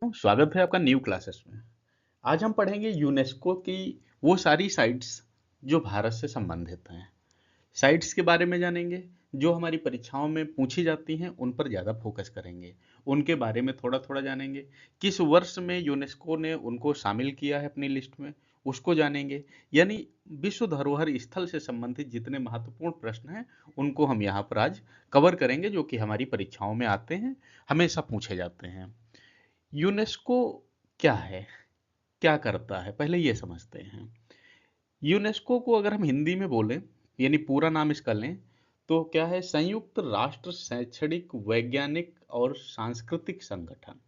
स्वागत है आपका न्यू क्लासेस में। आज हम पढ़ेंगे यूनेस्को की वो सारी साइट्स जो भारत से संबंधित हैं। साइट्स के बारे में जानेंगे जो हमारी परीक्षाओं में पूछी जाती हैं, उन पर ज़्यादा फोकस करेंगे। उनके बारे में थोड़ा थोड़ा जानेंगे। किस वर्ष में यूनेस्को ने उनको शामिल किया है अपनी लिस्ट में, उसको जानेंगे। यानी विश्व धरोहर स्थल से संबंधित जितने महत्वपूर्ण प्रश्न हैं उनको हम यहाँ पर आज कवर करेंगे, जो कि हमारी परीक्षाओं में आते हैं, हमेशा पूछे जाते हैं। यूनेस्को क्या है, क्या करता है, पहले ये समझते हैं। यूनेस्को को अगर हम हिंदी में बोलें, यानी पूरा नाम इसका लें, तो क्या है? संयुक्त राष्ट्र शैक्षणिक वैज्ञानिक और सांस्कृतिक संगठन।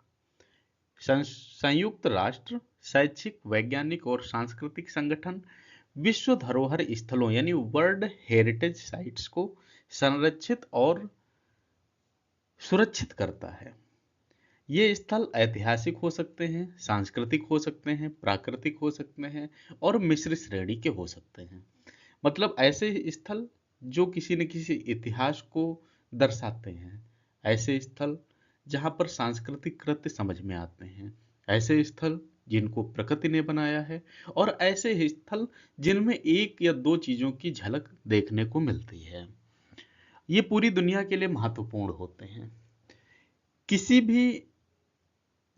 संयुक्त राष्ट्र शैक्षिक वैज्ञानिक और सांस्कृतिक संगठन विश्व धरोहर स्थलों यानी वर्ल्ड हेरिटेज साइट्स को संरक्षित और सुरक्षित करता है। ये स्थल ऐतिहासिक हो सकते हैं, सांस्कृतिक हो सकते हैं, प्राकृतिक हो सकते हैं और मिश्र श्रेणी के हो सकते हैं। मतलब ऐसे स्थल जो किसी न किसी इतिहास को दर्शाते हैं, ऐसे स्थल जहाँ पर सांस्कृतिक कृत्य समझ में आते हैं, ऐसे स्थल जिनको प्रकृति ने बनाया है और ऐसे स्थल जिनमें एक या दो चीजों की झलक देखने को मिलती है। ये पूरी दुनिया के लिए महत्वपूर्ण होते हैं। किसी भी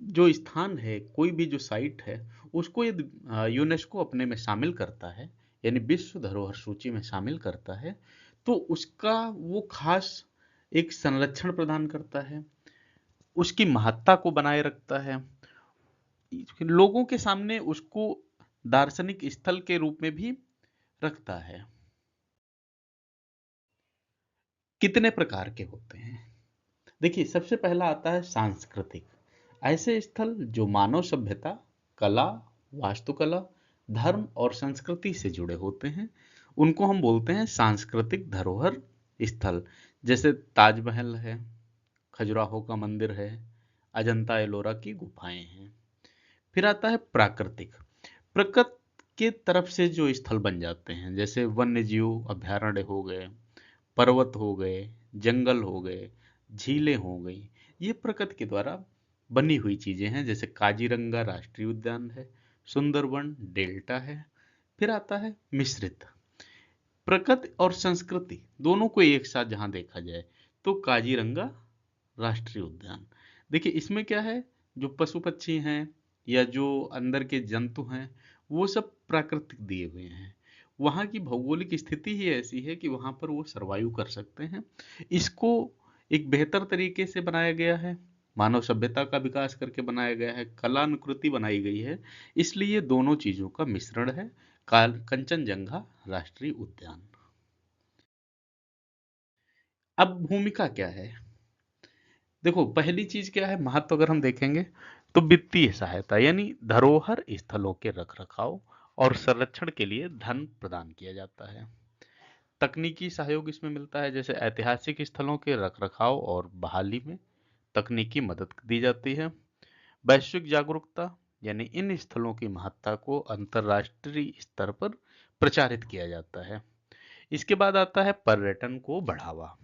जो स्थान है, कोई भी जो साइट है, उसको यदि यूनेस्को अपने में शामिल करता है, यानी विश्व धरोहर सूची में शामिल करता है, तो उसका वो खास एक संरक्षण प्रदान करता है, उसकी महत्ता को बनाए रखता है, लोगों के सामने उसको दार्शनिक स्थल के रूप में भी रखता है। कितने प्रकार के होते हैं? देखिए, सबसे पहला आता है सांस्कृतिक। ऐसे स्थल जो मानव सभ्यता, कला, वास्तुकला, धर्म और संस्कृति से जुड़े होते हैं, उनको हम बोलते हैं सांस्कृतिक धरोहर स्थल। जैसे ताजमहल है, खजुराहो का मंदिर है, अजंता एलोरा की गुफाएं हैं। फिर आता है प्राकृतिक। प्रकृति के तरफ से जो स्थल बन जाते हैं, जैसे वन्य जीव अभयारण्य हो गए, पर्वत हो गए, जंगल हो गए, झीलें हो गई, ये प्रकृति के द्वारा बनी हुई चीजें हैं। जैसे काजीरंगा राष्ट्रीय उद्यान है, सुंदरवन डेल्टा है। फिर आता है मिश्रित। प्रकृति और संस्कृति दोनों को एक साथ जहां देखा जाए तो काजीरंगा राष्ट्रीय उद्यान। देखिए, इसमें क्या है, जो पशु पक्षी हैं या जो अंदर के जंतु हैं, वो सब प्राकृतिक दिए हुए हैं। वहाँ की भौगोलिक स्थिति ही ऐसी है कि वहाँ पर वो सरवाइव कर सकते हैं। इसको एक बेहतर तरीके से बनाया गया है, मानव सभ्यता का विकास करके बनाया गया है, कलानुकृति बनाई गई है, इसलिए दोनों चीजों का मिश्रण है कंचनजंगा राष्ट्रीय उद्यान। अब भूमिका क्या है? देखो, पहली चीज क्या है, महत्व अगर हम देखेंगे तो वित्तीय सहायता, यानी धरोहर स्थलों के रखरखाव और संरक्षण के लिए धन प्रदान किया जाता है। तकनीकी सहयोग इसमें मिलता है, जैसे ऐतिहासिक स्थलों के रखरखाव और बहाली में तकनीकी मदद दी जाती है। वैश्विक जागरूकता, यानी इन स्थलों की महत्ता को अंतर्राष्ट्रीय स्तर पर प्रचारित किया जाता है। इसके बाद आता है पर्यटन को बढ़ावा,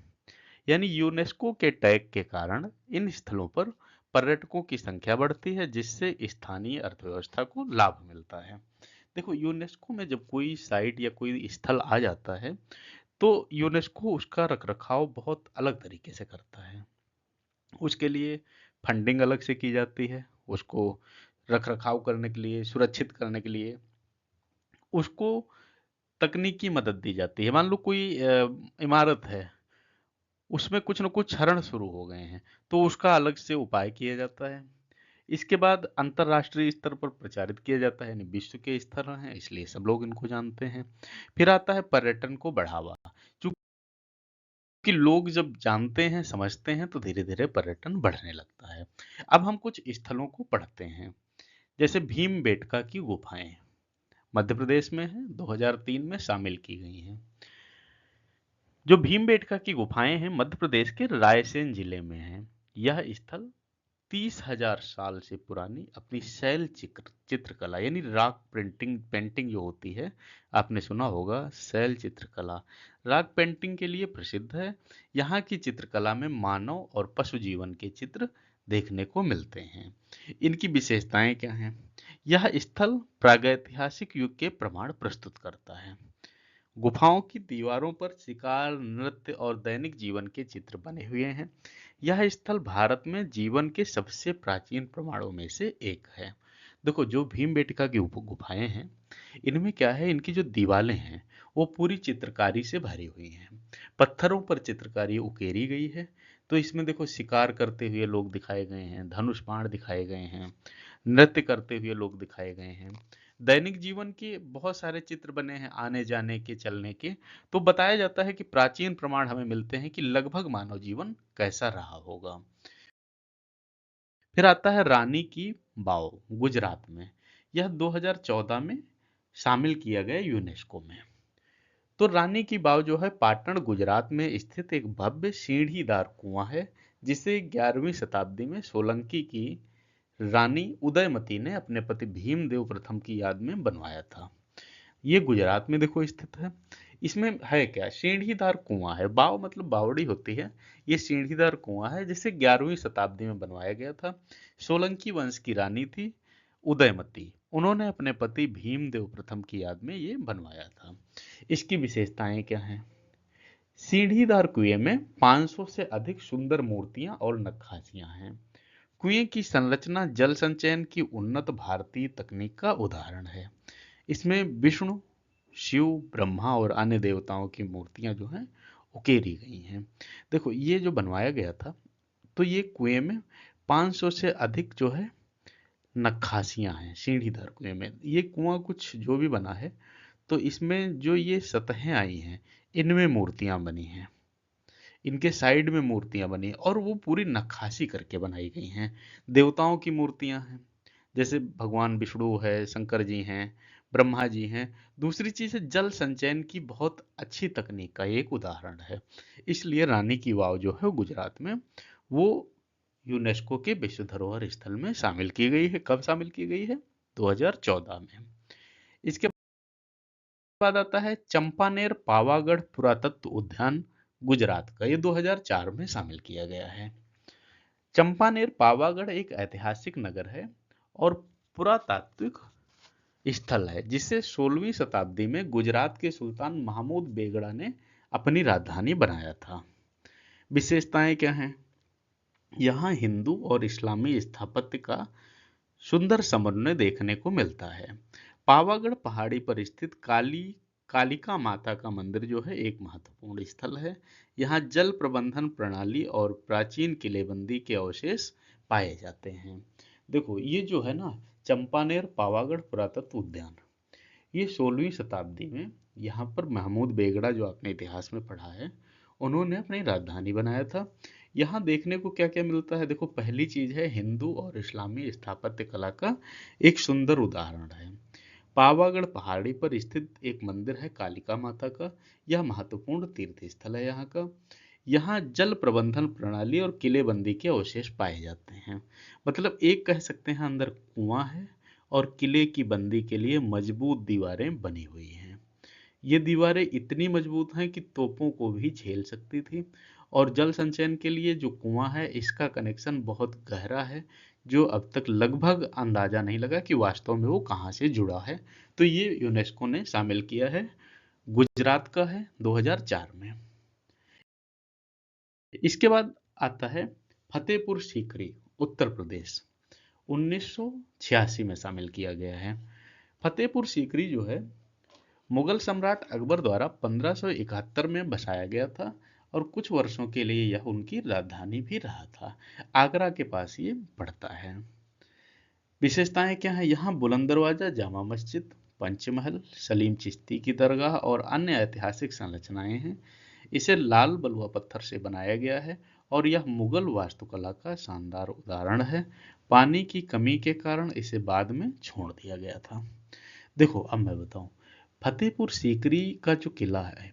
यानी यूनेस्को के टैग के कारण इन स्थलों पर पर्यटकों की संख्या बढ़ती है, जिससे स्थानीय अर्थव्यवस्था को लाभ मिलता है। देखो, यूनेस्को में जब कोई साइट या कोई स्थल आ जाता है तो यूनेस्को उसका रखरखाव बहुत अलग तरीके से करता है। उसके लिए फंडिंग अलग से की जाती है, उसको रखरखाव करने के लिए, सुरक्षित करने के लिए उसको तकनीकी मदद दी जाती है। मान लो कोई इमारत है, उसमें कुछ न कुछ क्षरण शुरू हो गए हैं, तो उसका अलग से उपाय किया जाता है। इसके बाद अंतरराष्ट्रीय स्तर पर प्रचारित किया जाता है, यानी विश्व के स्तर हैं इसलिए सब लोग इनको जानते हैं। फिर आता है पर्यटन को बढ़ावा। चूंकि लोग जब जानते हैं, समझते हैं, तो धीरे धीरे पर्यटन बढ़ने लगता है। अब हम कुछ स्थलों को पढ़ते हैं। जैसे भीमबेटका की गुफाएं मध्य प्रदेश में है, 2003 में शामिल की गई हैं। जो भीमबेटका की गुफाएं हैं मध्य प्रदेश के रायसेन जिले में है। यह स्थल 30,000 साल से पुरानी अपनी शैल चित्रकला, यानी रॉक प्रिंटिंग पेंटिंग जो होती है, आपने सुना होगा शैल चित्रकला, रॉक पेंटिंग के लिए प्रसिद्ध है। यहाँ की चित्रकला में मानव और पशु जीवन के चित्र देखने को मिलते हैं। इनकी विशेषताएं क्या हैं? यह स्थल प्रागैतिहासिक युग के प्रमाण प्रस्तुत करता है। गुफाओं की दीवारों पर शिकार, नृत्य और दैनिक जीवन के चित्र बने हुए हैं। यह स्थल भारत में जीवन के सबसे प्राचीन प्रमाणों में से एक है। देखो, जो भीमबेटका की गुफाएं हैं, इनमें क्या है, इनकी जो दीवारें हैं वो पूरी चित्रकारी से भरी हुई हैं। पत्थरों पर चित्रकारी उकेरी गई है। तो इसमें देखो, शिकार करते हुए लोग दिखाए गए हैं, धनुष बाण दिखाए गए हैं, नृत्य करते हुए लोग दिखाए गए हैं, दैनिक जीवन के बहुत सारे चित्र बने हैं, आने जाने के, चलने के। तो बताया जाता है कि प्राचीन प्रमाण हमें मिलते हैं कि लगभग मानव जीवन कैसा रहा होगा। फिर आता है रानी की वाव, गुजरात में। यह 2014 में शामिल किया गया यूनेस्को में। तो रानी की वाव जो है, पाटण गुजरात में स्थित एक भव्य सीढ़ीदार कुआं है, जिसे 11वीं शताब्दी में सोलंकी की रानी उदयमती ने अपने पति भीमदेव प्रथम की याद में बनवाया था। ये गुजरात में देखो स्थित है। इसमें है क्या, सीढ़ीदार कुआं है। बाव मतलब बावड़ी होती है। ये सीढ़ीदार कुआं है जिसे 11वीं शताब्दी में बनवाया गया था। सोलंकी वंश की रानी थी उदयमती, उन्होंने अपने पति भीमदेव प्रथम की याद में ये बनवाया था। इसकी विशेषताएं क्या हैं? सीढ़ीदार कुएं में 500 से अधिक सुंदर मूर्तियां और नक्काशियां हैं। कुएं की संरचना जल संचयन की उन्नत भारतीय तकनीक का उदाहरण है। इसमें विष्णु, शिव, ब्रह्मा और अन्य देवताओं की मूर्तियां जो हैं उकेरी गई हैं। देखो, ये जो बनवाया गया था, तो ये कुएं में 500 से अधिक जो है नक्काशियां हैं सीढ़ीदार कुएं में। ये कुआं कुछ जो भी बना है, तो इसमें जो ये सतहें आई हैं, इनमें मूर्तियां बनी हैं, इनके साइड में मूर्तियां बनी हैं, और वो पूरी नक्काशी करके बनाई गई हैं। देवताओं की मूर्तियां हैं, जैसे भगवान विष्णु है, शंकर जी हैं, ब्रह्मा जी हैं। दूसरी चीज है, जल संचयन की बहुत अच्छी तकनीक का एक उदाहरण है। इसलिए रानी की वाव जो है वो गुजरात में, वो यूनेस्को के विश्व धरोहर स्थल में शामिल की गई है। कब शामिल की गई है? 2014 में। इसके बाद आता है चंपानेर पावागढ़ पुरातत्व उद्यान, गुजरात का। ये 2004 में शामिल किया गया है। चंपानेर पावागढ़ एक ऐतिहासिक नगर है और पुरातात्विक स्थल है, जिसे 16वीं शताब्दी में गुजरात के सुल्तान महमूद बेगड़ा ने अपनी राजधानी बनाया था। विशेषताएं क्या हैं? यहाँ हिंदू और इस्लामी स्थापत्य का सुंदर समन्वय देखने को मिलता है। पावागढ़ पहाड़ी पर स्थित कालिका माता का मंदिर जो है एक महत्वपूर्ण स्थल है। यहाँ जल प्रबंधन प्रणाली और प्राचीन किलेबंदी के अवशेष पाए जाते हैं। देखो, ये जो है ना, चंपानेर पावागढ़ पुरातत्व उद्यान, ये 16वीं शताब्दी में यहाँ पर महमूद बेगड़ा, जो आपने इतिहास में पढ़ा है, उन्होंने अपनी राजधानी बनाया था। यहाँ देखने को क्या क्या मिलता है? देखो, पहली चीज है, हिंदू और इस्लामी स्थापत्य कला का एक सुंदर उदाहरण है। पावागढ़ पहाड़ी पर स्थित एक मंदिर है कालिका माता का। यह महत्वपूर्ण तीर्थ स्थल है यहाँ का। यहाँ जल प्रबंधन प्रणाली और किलेबंदी के अवशेष पाए जाते हैं। मतलब एक कह सकते हैं अंदर कुआं है और किले की बंदी के लिए मजबूत दीवारें बनी हुई हैं। ये दीवारें इतनी मजबूत हैं कि तोपों को भी झेल सकती थी। और जल संचयन के लिए जो कुआं है, इसका कनेक्शन बहुत गहरा है, जो अब तक लगभग अंदाजा नहीं लगा कि वास्तव में वो कहाँ से जुड़ा है। तो ये यूनेस्को ने शामिल किया है, गुजरात का है 2004 में। इसके बाद आता है फतेहपुर सीकरी, उत्तर प्रदेश, 1986 में शामिल किया गया है। फतेहपुर सीकरी जो है, मुगल सम्राट अकबर द्वारा 1571 में बसाया गया था और कुछ वर्षों के लिए यह उनकी राजधानी भी रहा था। आगरा के पास ये पड़ता है। विशेषताएं क्या है? यहाँ बुलंद दरवाजा, जामा मस्जिद, पंचमहल, सलीम चिश्ती की दरगाह और अन्य ऐतिहासिक संरचनाएं हैं। इसे लाल बलुआ पत्थर से बनाया गया है और यह मुगल वास्तुकला का शानदार उदाहरण है। पानी की कमी के कारण इसे बाद में छोड़ दिया गया था। देखो, अब मैं बताऊं, फतेहपुर सीकरी का जो किला है,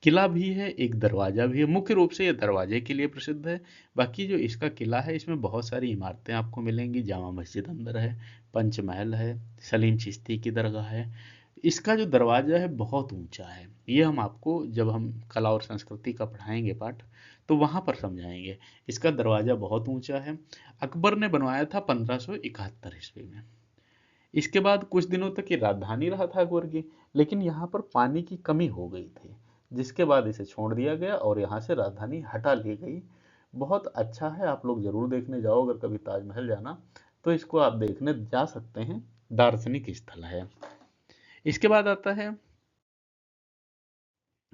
किला भी है, एक दरवाजा भी है। मुख्य रूप से यह दरवाजे के लिए प्रसिद्ध है। बाकी जो इसका किला है, इसमें बहुत सारी इमारतें आपको मिलेंगी। जामा मस्जिद अंदर है, पंचमहल है, सलीम चिश्ती की दरगाह है। इसका जो दरवाजा है बहुत ऊंचा है। ये हम आपको, जब हम कला और संस्कृति का पढ़ाएंगे पाठ, तो वहां पर समझाएंगे। इसका दरवाजा बहुत ऊंचा है। अकबर ने बनवाया था 1571 ईस्वी में। इसके बाद कुछ दिनों तक ये राजधानी रहा था अकबर की, लेकिन यहाँ पर पानी की कमी हो गई थी, जिसके बाद इसे छोड़ दिया गया और यहाँ से राजधानी हटा ली गई। बहुत अच्छा है, आप लोग जरूर देखने जाओ, अगर कभी ताजमहल जाना तो इसको आप देखने जा सकते हैं, दार्शनिक स्थल है। इसके बाद आता है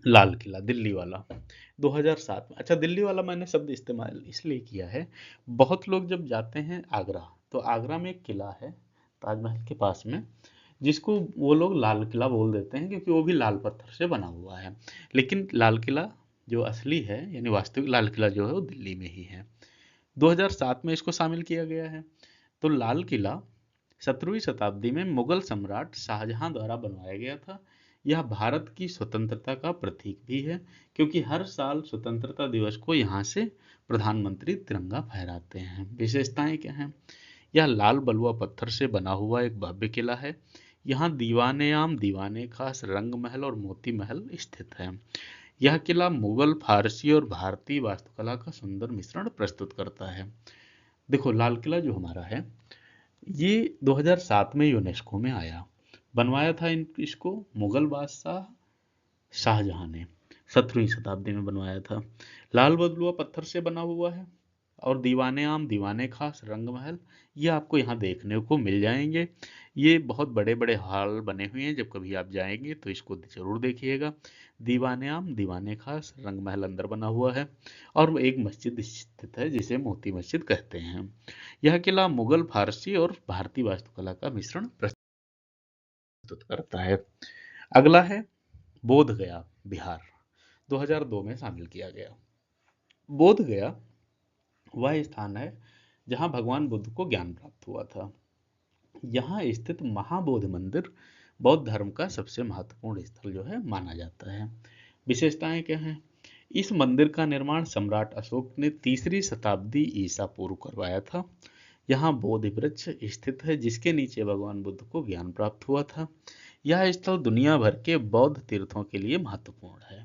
लाल किला, दिल्ली वाला, 2007 में। अच्छा, दिल्ली वाला मैंने शब्द इस्तेमाल इसलिए किया है, बहुत लोग जब जाते हैं आगरा, तो आगरा में एक किला है ताजमहल के पास में, जिसको वो लोग लाल किला बोल देते हैं, क्योंकि वो भी लाल पत्थर से बना हुआ है। लेकिन लाल किला जो असली है, यानी वास्तविक लाल किला जो है, वो दिल्ली में ही है। 2007 में इसको शामिल किया गया है। तो लाल किला 17वीं शताब्दी में मुगल सम्राट शाहजहां द्वारा बनवाया गया था। यह भारत की स्वतंत्रता का प्रतीक भी है, क्योंकि हर साल स्वतंत्रता दिवस को यहाँ से प्रधानमंत्री तिरंगा फहराते हैं। विशेषताएं क्या हैं? यह लाल बलुआ पत्थर से बना हुआ एक भव्य किला है। यहाँ दीवाने आम, दीवाने खास, रंग महल और मोती महल स्थित है। यह किला मुगल, फारसी और भारतीय वास्तुकला का सुंदर मिश्रण प्रस्तुत करता है। देखो, लाल किला जो हमारा है, ये 2007 में यूनेस्को में आया। बनवाया था इसको मुगल बादशाह शाहजहां ने, 17वीं शताब्दी में बनवाया था। लाल बलुआ पत्थर से बना हुआ है, और दीवाने आम, दीवाने खास, रंग महल, ये आपको यहाँ देखने को मिल जाएंगे। ये बहुत बड़े बड़े हॉल बने हुए हैं, जब कभी आप जाएंगे तो इसको जरूर देखिएगा। दीवाने आम, दीवाने खास, रंग महल अंदर बना हुआ है, और एक मस्जिद स्थित है जिसे मोती मस्जिद कहते हैं। यह किला मुगल, फारसी और भारतीय वास्तुकला का मिश्रण प्रस्तुत करता है। अगला है बोध गया, बिहार, 2002 में शामिल किया गया। बोध गया वह स्थान है जहां भगवान बुद्ध को ज्ञान प्राप्त हुआ था। यहाँ स्थित महाबोध मंदिर बौद्ध धर्म का सबसे महत्वपूर्ण स्थल जो है माना जाता है। विशेषताएं क्या हैं? इस मंदिर का निर्माण सम्राट अशोक ने 3री शताब्दी ईसा पूर्व करवाया था। यहाँ बोधि वृक्ष स्थित है, जिसके नीचे भगवान बुद्ध को ज्ञान प्राप्त हुआ था। यह स्थल दुनिया भर के बौद्ध तीर्थों के लिए महत्वपूर्ण है।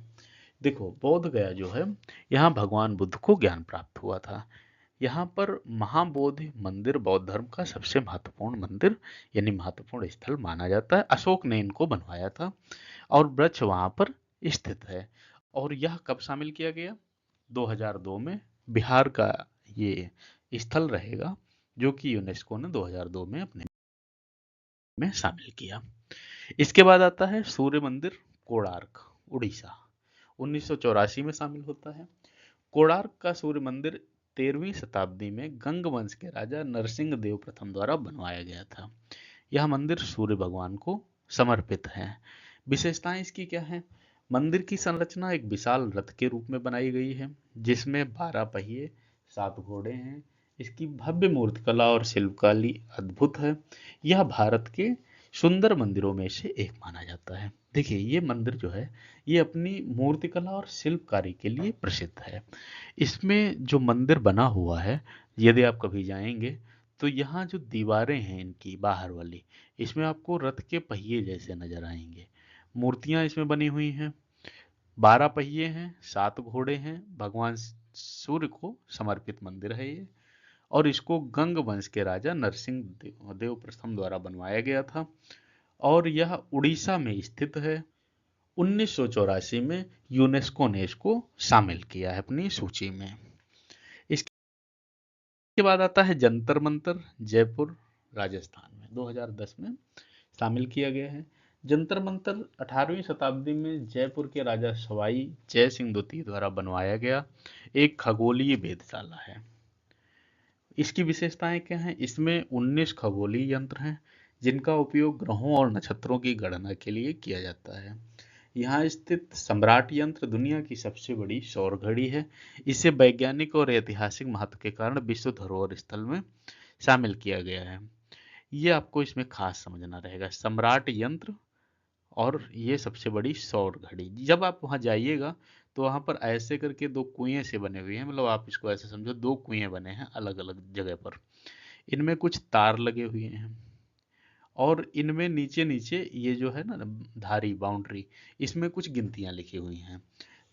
देखो, बोध गया जो है, यहाँ भगवान बुद्ध को ज्ञान प्राप्त हुआ था। यहाँ पर महाबोधि मंदिर बौद्ध धर्म का सबसे महत्वपूर्ण मंदिर, यानी महत्वपूर्ण स्थल माना जाता है। अशोक ने इनको बनवाया था, और वृक्ष वहां पर स्थित है। और यह कब शामिल किया गया? 2002 में। बिहार का ये स्थल रहेगा, जो कि यूनेस्को ने 2002 में अपने में शामिल किया। इसके बाद आता है सूर्य मंदिर, कोणार्क, उड़ीसा, 1984 में शामिल होता है। कोणार्क का सूर्य मंदिर 13वीं शताब्दी में गंग वंश के राजा नरसिंह देव प्रथम द्वारा बनवाया गया था। यह मंदिर सूर्य भगवान को समर्पित है। विशेषताएं इसकी क्या है? मंदिर की संरचना एक विशाल रथ के रूप में बनाई गई है, जिसमें 12 पहिए, 7 घोड़े हैं। इसकी भव्य मूर्तिकला और शिल्पकला अद्भुत है। यह भारत के सुंदर मंदिरों में से एक माना जाता है। देखिए, ये मंदिर जो है, ये अपनी मूर्तिकला और शिल्पकारी के लिए प्रसिद्ध है। इसमें जो मंदिर बना हुआ है, यदि आप कभी जाएंगे तो यहाँ जो दीवारें हैं इनकी बाहर वाली, इसमें आपको रथ के पहिए जैसे नजर आएंगे। मूर्तियां इसमें बनी हुई हैं। 12 पहिए हैं, 7 घोड़े हैं। भगवान सूर्य को समर्पित मंदिर है ये, और इसको गंग वंश के राजा नरसिंह देव प्रथम द्वारा बनवाया गया था, और यह उड़ीसा में स्थित है। 1984 में यूनेस्को ने इसको शामिल किया है अपनी सूची में। इसके बाद आता है जंतर मंतर, जयपुर, राजस्थान में, 2010 में शामिल किया गया है। जंतर मंतर 18वीं शताब्दी में जयपुर के राजा सवाई जय सिंह द्वितीय द्वारा बनवाया गया एक खगोलीय वेधशाला है। इसकी विशेषताएं क्या हैं? इसमें 19 खगोलीय यंत्र हैं, जिनका उपयोग ग्रहों और नक्षत्रों की गणना के लिए किया जाता है। यहाँ स्थित सम्राट यंत्र दुनिया की सबसे बड़ी सौर घड़ी है। इसे वैज्ञानिक और ऐतिहासिक महत्व के कारण विश्व धरोहर स्थल में शामिल किया गया है। ये आपको इसमें खास समझना रहेगा, सम्राट यंत्र और ये सबसे बड़ी सौर घड़ी। जब आप वहां जाइएगा तो वहां पर ऐसे करके 2 कुएं से बने हुए हैं, मतलब आप इसको ऐसे समझो, 2 कुएं बने हैं अलग अलग जगह पर। इनमें कुछ तार लगे हुए हैं, और इनमें नीचे नीचे ये जो है ना धारी बाउंड्री, इसमें कुछ गिनतियां लिखी हुई हैं।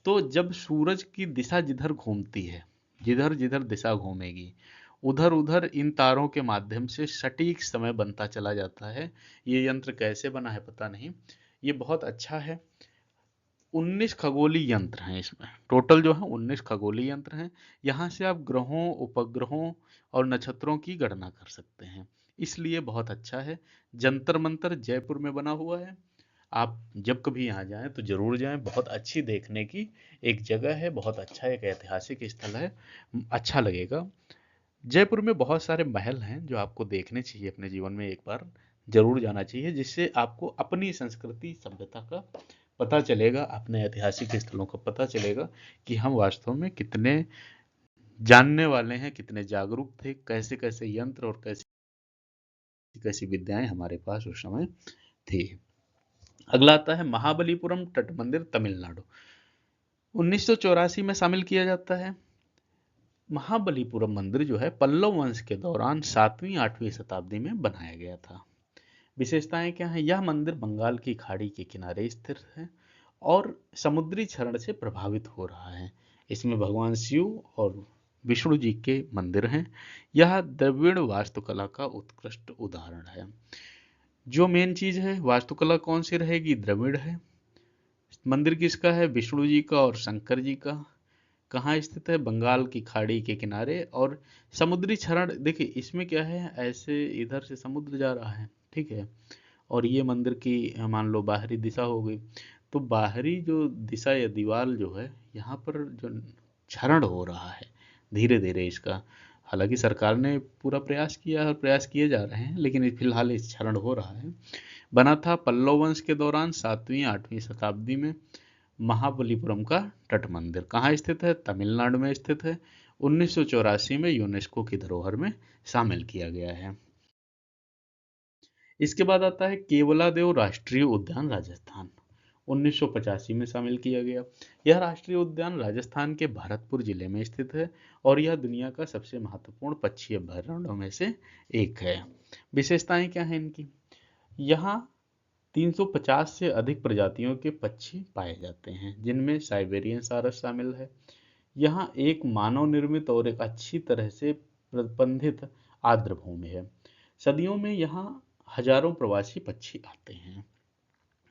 तो जब सूरज की दिशा जिधर घूमती है, जिधर जिधर दिशा घूमेगी, उधर उधर इन तारों के माध्यम से सटीक समय बनता चला जाता है। ये यंत्र कैसे बना है पता नहीं, ये बहुत अच्छा है। 19 खगोलीय यंत्र हैं इसमें, टोटल जो है 19 खगोलीय यंत्र हैं। यहाँ से आप ग्रहों, उपग्रहों और नक्षत्रों की गणना कर सकते हैं, इसलिए बहुत अच्छा है। जंतर मंतर जयपुर में बना हुआ है, आप जब कभी यहाँ जाएं तो जरूर जाएं। बहुत अच्छी देखने की एक जगह है, बहुत अच्छा एक ऐतिहासिक स्थल है, अच्छा लगेगा। जयपुर में बहुत सारे महल हैं जो आपको देखने चाहिए, अपने जीवन में एक बार जरूर जाना चाहिए, जिससे आपको अपनी संस्कृति सभ्यता का पता चलेगा, अपने ऐतिहासिक स्थलों का पता चलेगा कि हम वास्तव में कितने जानने वाले हैं, कितने जागरूक थे, कैसे कैसे यंत्र और कैसी कैसी विद्याएं हमारे पास उस समय थी। अगला आता है महाबलीपुरम तट मंदिर, तमिलनाडु। 1984 में शामिल किया जाता है। महाबलीपुरम मंदिर जो है पल्लव वंश के दौरान 7वीं 8वीं शताब्दी में बनाया गया था। विशेषताएं क्या हैं? यह मंदिर बंगाल की खाड़ी के किनारे स्थित है और समुद्री क्षरण से प्रभावित हो रहा है। इसमें भगवान शिव और विष्णु जी के मंदिर हैं। यह द्रविड़ वास्तुकला का उत्कृष्ट उदाहरण है। जो मेन चीज है, वास्तुकला कौन सी रहेगी? द्रविड़ है। मंदिर किसका है? विष्णु जी का और शंकर जी का। कहाँ स्थित है? बंगाल की खाड़ी के किनारे। और समुद्री क्षरण, देखिए इसमें क्या है, ऐसे इधर से समुद्र जा रहा है, ठीक है, और ये मंदिर की मान लो बाहरी दिशा हो गई, तो बाहरी जो दिशा या दीवार जो है, यहाँ पर जो क्षरण हो रहा है धीरे धीरे इसका, हालांकि सरकार ने पूरा प्रयास किया और प्रयास किए जा रहे हैं, लेकिन फिलहाल इस क्षरण हो रहा है। बना था पल्लव वंश के दौरान 7वीं 8वीं शताब्दी में। महाबलीपुरम का तट मंदिर कहाँ स्थित है? तमिलनाडु में स्थित है। 1984 में यूनेस्को की धरोहर में शामिल किया गया है। इसके बाद आता है केवलादेव राष्ट्रीय उद्यान, राजस्थान। 1985 में शामिल किया गया। यह राष्ट्रीय उद्यान राजस्थान के भरतपुर जिले में स्थित है और यह दुनिया का सबसे महत्वपूर्ण पक्षी अभयारण्यों में से एक है। विशेषताएं क्या हैं इनकी? यहाँ 350 से अधिक प्रजातियों के पक्षी पाए जाते हैं, जिनमें साइबेरियन सारस शामिल है। यहाँ एक मानव निर्मित और एक अच्छी तरह से प्रबंधित आर्द्र भूमि है। सदियों में यहाँ हजारों प्रवासी पक्षी आते हैं।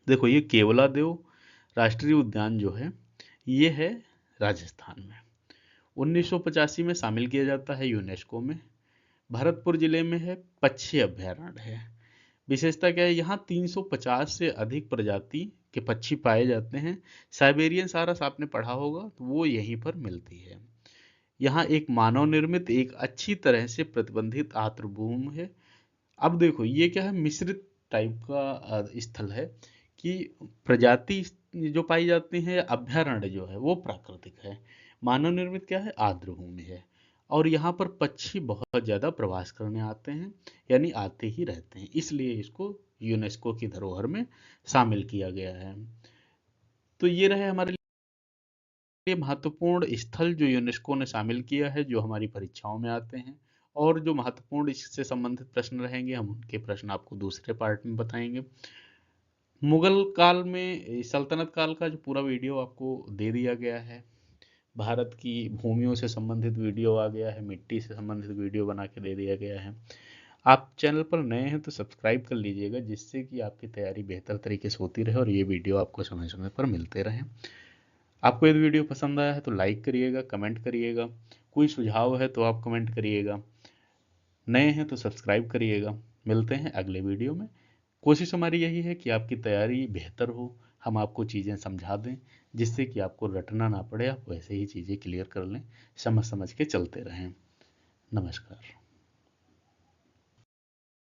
देखो ये केवलादेव राष्ट्रीय उद्यान जो है, ये है राजस्थान में। 1985 में शामिल किया जाता है यूनेस्को में। भरतपुर जिले में है, पक्षी अभयारण्य है। विशेषता क्या है? यहाँ 350 से अधिक प्रजाति के पक्षी पाए जाते हैं। साइबेरियन सारस आपने पढ़ा होगा, तो वो यहीं पर मिलती है। यहाँ एक मानव निर्मित, एक अच्छी तरह से प्रतिबंधित आर्द्रभूमि है। अब देखो ये क्या है, मिश्रित टाइप का स्थल है कि प्रजाति जो पाई जाती है, अभ्यारण्य जो है वो प्राकृतिक है, मानव निर्मित क्या है, आर्द्रभूमि है। और यहाँ पर पक्षी बहुत ज़्यादा प्रवास करने आते हैं, यानी आते ही रहते हैं, इसलिए इसको यूनेस्को की धरोहर में शामिल किया गया है। तो ये रहे हमारे लिए महत्वपूर्ण स्थल जो यूनेस्को ने शामिल किया है, जो हमारी परीक्षाओं में आते हैं। और जो महत्वपूर्ण इससे संबंधित प्रश्न रहेंगे, हम उनके प्रश्न आपको दूसरे पार्ट में बताएंगे। मुगल काल में, सल्तनत काल का जो पूरा वीडियो आपको दे दिया गया है। भारत की भूमियों से संबंधित वीडियो आ गया है, मिट्टी से संबंधित वीडियो बना के दे दिया गया है। आप चैनल पर नए हैं तो सब्सक्राइब कर लीजिएगा, जिससे कि आपकी तैयारी बेहतर तरीके से होती रहे और ये वीडियो आपको समय समय पर मिलते रहें। आपको यदि वीडियो पसंद आया है तो लाइक करिएगा, कमेंट करिएगा, कोई सुझाव है तो आप कमेंट करिएगा, नए हैं तो सब्सक्राइब करिएगा। मिलते हैं अगले वीडियो में। कोशिश हमारी यही है कि आपकी तैयारी बेहतर हो, हम आपको चीज़ें समझा दें, जिससे कि आपको रटना ना पड़े, आप वैसे ही चीज़ें क्लियर कर लें, समझ समझ के चलते रहें। नमस्कार।